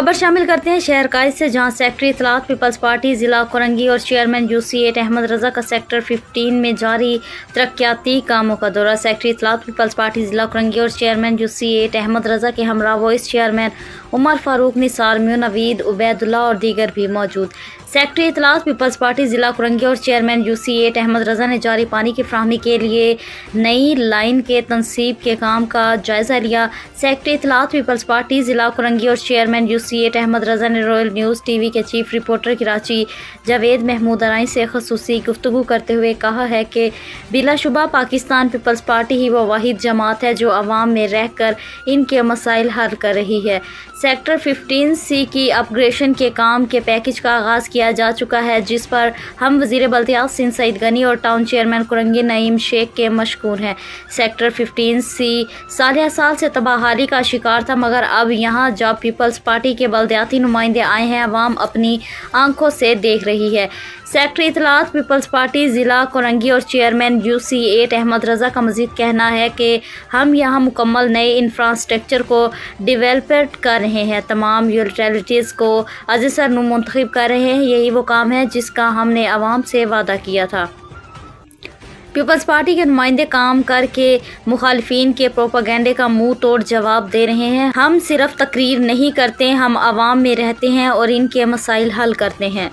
खबर शामिल करते हैं शहर कायद से, जहां सेक्रेटरी इत्तलात पीपल्स पार्टी ज़िला कोरंगी और चेयरमैन UC8 अहमद रज़ा का सेक्टर 15 में जारी तरक्याती कामों का दौरा। सेक्रेटरी इत्तलात पीपल्स पार्टी ज़िला कोरंगी और चेयरमैन UC8 अहमद रज़ा के हमरा वाइस चेयरमैन उमर फारूक, निसार, नवीद, उबैदुल्ला और दीगर भी मौजूद। सेक्रेटरी इत्तलात पीपल्स पार्टी ज़िला कोरंगी और चेयरमैन UC8 अहमद रज़ा ने जारी पानी की फराहमी के लिए नई लाइन के तनसीब के काम का जायज़ा लिया। सेक्रेटरी इत्तलात पीपल्स पार्टी ज़िला कोरंगी और चेयरमैन UC8 अहमद रज़ा ने रॉयल न्यूज़ TV के चीफ रिपोर्टर कराची जावेद महमूद अराई से खसूसी गुफ्तगू करते हुए कहा है कि बिलाशुबा पाकिस्तान पीपल्स पार्टी ही वो वाहिद जमात है जो अवाम में रह कर इनके मसाइल हल कर रही है। सेक्टर 15C की अपग्रेडेशन के काम के पैकेज का आगाज़ किया जा चुका है, जिस पर हम वज़ीर बल्दियात सिंध सईद गनी और टाउन चेयरमैन कोरंगी नईम शेख के मशकूर हैं। सेक्टर 15C साल साल से तबाहाली का शिकार था, मगर अब यहाँ जब पीपल्स पार्टी के बल्दियाती नुमाइंदे आए हैं, अवाम अपनी आंखों से देख रही है। सेक्रेटरी इत्तलात पीपल्स पार्टी ज़िला कोरंगी और चेयरमैन UC8 अहमद रज़ा का मज़ीद कहना है कि हम यहाँ मुकम्मल नए इंफ्रास्ट्रक्चर को डेवलप कर रहे हैं, तमाम यूटिलिटीज़ को अज़सर मुंतखब कर रहे हैं। यही वो काम है जिसका हमने आवाम से वादा किया था। पीपल्स पार्टी के नुमाइंदे काम करके मुखालिफिन के प्रोपेगेंडे का मुंह तोड़ जवाब दे रहे हैं। हम सिर्फ तकरीर नहीं करते, हम आवाम में रहते हैं और इनके मसाइल हल करते हैं।